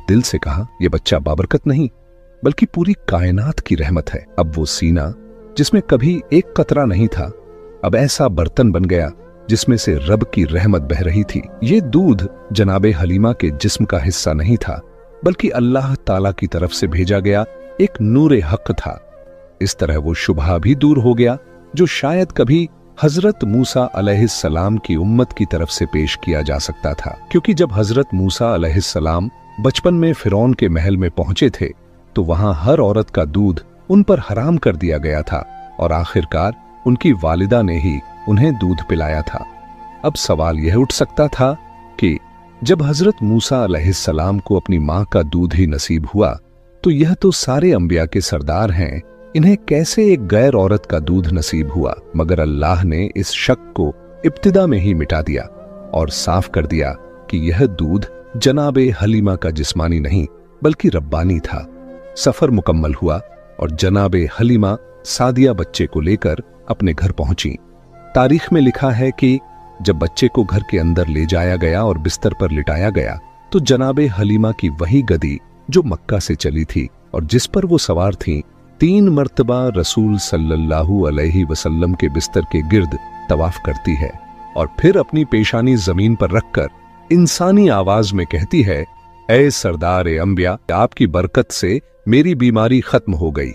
दिल से कहा, यह बच्चा बाबरकत नहीं बल्कि पूरी कायनात की रहमत है। अब वो सीना जिसमें कभी एक कतरा नहीं था, अब ऐसा बर्तन बन गया जिसमें से रब की रहमत बह रही थी। ये दूध जनाबे हलीमा के जिस्म का हिस्सा नहीं था, बल्कि अल्लाह ताला की तरफ से भेजा गया एक नूरे हक था। इस तरह वो शुबहा भी दूर हो गया जो शायद कभी हजरत मूसा अलैहिस्सलाम की उम्मत की तरफ से पेश किया जा सकता था, क्योंकि जब हजरत मूसा अलैहिस्सलाम बचपन में फिरौन के महल में पहुंचे थे तो वहां हर औरत का दूध उन पर हराम कर दिया गया था और आखिरकार उनकी वालिदा ने ही उन्हें दूध पिलाया था। अब सवाल यह उठ सकता था कि जब हजरत मूसा अलैहिस्सलाम को अपनी मां का दूध ही नसीब हुआ तो यह तो सारे अंबिया के सरदार हैं, इन्हें कैसे एक गैर औरत का दूध नसीब हुआ? मगर अल्लाह ने इस शक को इब्तिदा में ही मिटा दिया और साफ कर दिया कि यह दूध जनाबे हलीमा का जिस्मानी नहीं बल्कि रब्बानी था। सफर मुकम्मल हुआ और जनाबे हलीमा सादिया बच्चे को लेकर अपने घर पहुंची। तारीख में लिखा है कि जब बच्चे को घर के अंदर ले जाया गया और बिस्तर पर लिटाया गया तो जनाबे हलीमा की वही गदी जो मक्का से चली थी और जिस पर वो सवार थीं 3 मर्तबा रसूल सल्लल्लाहु अलैहि वसल्लम के बिस्तर के गिर्द तवाफ करती है और फिर अपनी पेशानी जमीन पर रखकर इंसानी आवाज में कहती है, ऐ सरदार ए अंबिया, आपकी बरकत से मेरी बीमारी खत्म हो गई।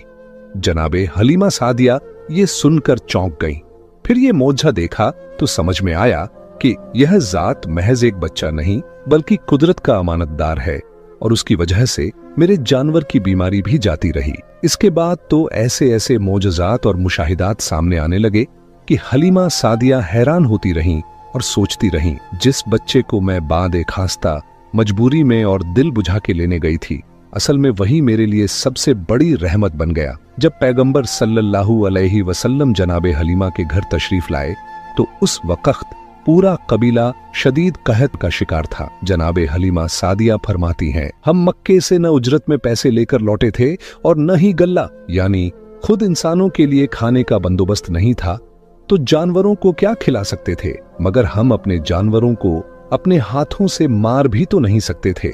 जनाबे हलीमा सादिया ये सुनकर चौंक गईं। फिर ये मौजज़ा देखा तो समझ में आया कि यह जात महज एक बच्चा नहीं बल्कि कुदरत का अमानतदार है और उसकी वजह से मेरे जानवर की बीमारी भी जाती रही। इसके बाद तो ऐसे ऐसे मौजज़ात और मुशाहिदात सामने आने लगे कि हलीमा सादिया हैरान होती रहीं और सोचती रहीं, जिस बच्चे को मैं बादे खास्ता मजबूरी में और दिल बुझा के लेने गई थी, असल में वही मेरे लिए सबसे बड़ी रहमत बन गया। जब पैगंबर सल्लल्लाहु अलैहि वसल्लम जनाबे हलीमा के घर तशरीफ लाए तो उस वक्त पूरा कबीला शदीद कहत का शिकार था। जनाबे हलीमा सादिया फरमाती हैं, हम मक्के से न उजरत में पैसे लेकर लौटे थे और न ही गल्ला, यानी खुद इंसानों के लिए खाने का बंदोबस्त नहीं था तो जानवरों को क्या खिला सकते थे, मगर हम अपने जानवरों को अपने हाथों से मार भी तो नहीं सकते थे।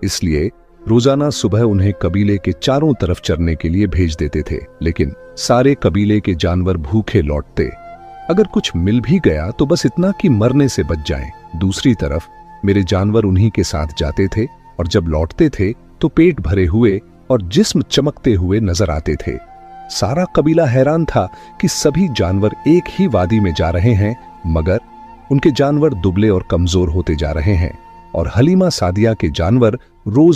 इसलिए रोजाना सुबह उन्हें कबीले के चारों तरफ चरने के लिए भेज देते थे, लेकिन सारे कबीले के जानवर भूखे लौटते। अगर कुछ मिल भी गया तो बस इतना कि मरने से बच जाएं। दूसरी तरफ मेरे जानवर उन्हीं के साथ जाते थे और जब लौटते थे तो पेट भरे हुए और जिस्म चमकते हुए नजर आते थे। सारा कबीला हैरान था कि सभी जानवर एक ही वादी में जा रहे हैं, मगर उनके जानवर दुबले और कमजोर होते जा रहे हैं और हलीमा सादिया के जानवर रोज